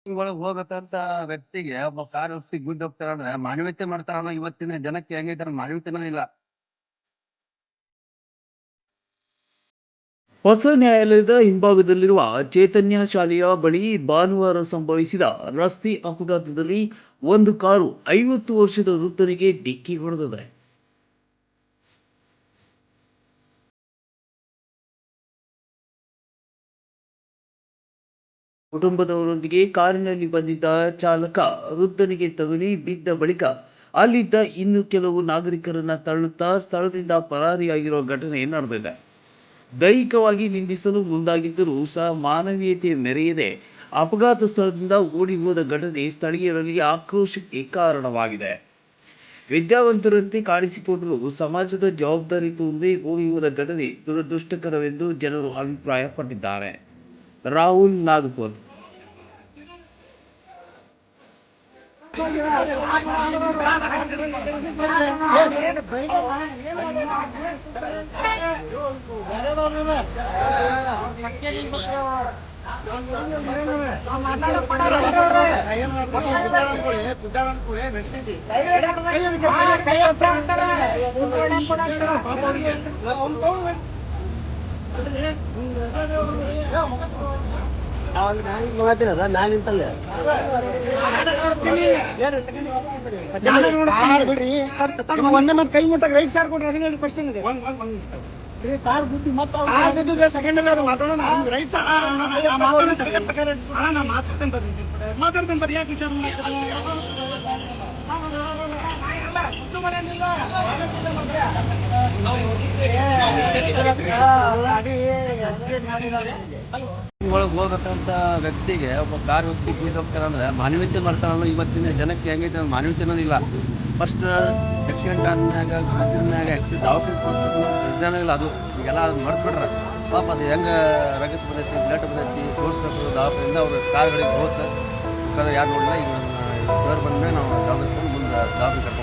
ಒಳಗ್ ಹೋಗ್ಬೇಕಂತ ವ್ಯಕ್ತಿಗೆ ಒಬ್ಬ ಕಾರ್ ವ್ಯಕ್ತಿ ಗುಡ್ ಹೋಗ್ತಾರ ಅಂದ್ರೆ ಮಾನವೀಯತೆ ಮಾಡ್ತಾರ. ಇವತ್ತಿನ ಜನಕ್ಕೆ ಹೆಂಗೈತಾರ ಮಾನವೀಯತೆನೇ ಇಲ್ಲ. ಹೊಸ ನ್ಯಾಯಾಲಯದ ಹಿಂಭಾಗದಲ್ಲಿರುವ ಚೈತನ್ಯ ಶಾಲೆಯ ಬಳಿ ಭಾನುವಾರ ಸಂಭವಿಸಿದ ರಸ್ತೆ ಅಪಘಾತದಲ್ಲಿ ಒಂದು ಕಾರು 50 ವರ್ಷದ ವೃದ್ಧನಿಗೆ ಡಿಕ್ಕಿ ಹೊಡೆದಿದೆ. ಕುಟುಂಬದವರೊಂದಿಗೆ ಕಾರಿನಲ್ಲಿ ಬಂದಿದ್ದ ಚಾಲಕ ವೃದ್ಧನಿಗೆ ತಗುಲಿ ಬಿದ್ದ ಬಳಿಕ ಅಲ್ಲಿದ್ದ ಇನ್ನು ಕೆಲವು ನಾಗರಿಕರನ್ನ ತಳ್ಳುತ್ತಾ ಸ್ಥಳದಿಂದ ಪರಾರಿಯಾಗಿರುವ ಘಟನೆ ನಡೆದಿದೆ. ದೈಹಿಕವಾಗಿ ನಿಂದಿಸಲು ಮುಂದಾಗಿದ್ದರೂ ಸಹ ಮಾನವೀಯತೆ ಮೆರೆಯದೆ ಅಪಘಾತ ಸ್ಥಳದಿಂದ ಓಡಿ ಹೋದ ಘಟನೆ ಸ್ಥಳೀಯರಲ್ಲಿ ಆಕ್ರೋಶಕ್ಕೆ ಕಾರಣವಾಗಿದೆ. ವಿದ್ಯಾವಂತರಂತೆ ಕಾಣಿಸಿಕೊಂಡರೂ ಸಮಾಜದ ಜವಾಬ್ದಾರಿ ತುಂಬದೆ ಓಡಿ ಹೋದ ಘಟನೆ ದುರದೃಷ್ಟಕರವೆಂದು ಜನರು ಅಭಿಪ್ರಾಯಪಟ್ಟಿದ್ದಾರೆ. ರಾಹುಲ್ ನಾಗಪುರ್. ಒಂದೇ ಕೈ ಮುಟ್ಟ ರೈಟ್ ಸಾರ್ ಕೊಡ್ರಿ. ಅದನ್ನ ಕ್ವಶನ್ ಇದೆ. ಕಾರ್ ಬುದ್ಧಿ ಮತ್ತೆ ಸೆಕೆಂಡ್ ಅಲ್ಲಿ ಮಾತಾಡೋಣ. ರೈಟ್ ಸಾರ್ ಮಾತಾಡ್ತೇನೆ ಬರ್ರಿ. ಯಾಕೆ ವಿಚಾರ ಒಳಗ್ ಹೋಗ್ಬೇಕಂತ ವ್ಯಕ್ತಿಗೆ ಒಬ್ಬ ಕಾರ್ ವ್ಯಕ್ತಿ ಗುಡ್ ಹೋಗ್ತಾರ ಅಂದ್ರೆ ಮಾನವೀಯತೆ ಮಾಡ್ತಾರ. ಇವತ್ತಿನ ಜನಕ್ಕೆ ಹೆಂಗೈತೆ ಮಾನವೀಯತೆನೇ ಇಲ್ಲ. ಫಸ್ಟ್ ಆಕ್ಸಿಡೆಂಟ್ ಆದ್ಮ್ಯಾಗ ದವಾಖಾನೆ ಇಲ್ಲ. ಅದು ಈಗೆಲ್ಲ ಅದು ಮರ್ತ್ಬಿಟ್ರ ಪಾಪ. ಅದು ಹೆಂಗ ರಗತ್ ಬರ್ತೈತಿ, ಬ್ಲಡ್ ಬರ್ತೈತಿ, ತೋರಿಸ್ಬೇಕು ದವಾಖಾನೆಯಿಂದ ಅವ್ರ ಕಾರ್ಗಳಿಗೆ ಹೋಗುತ್ತೆ. ಯಾರು ನೋಡಿಲ್ಲ. ಈಗ ಸರ್ ಬಂದ್ಮೇಲೆ ನಾವು ಮುಂದೆ ದವಾಖಾನೆ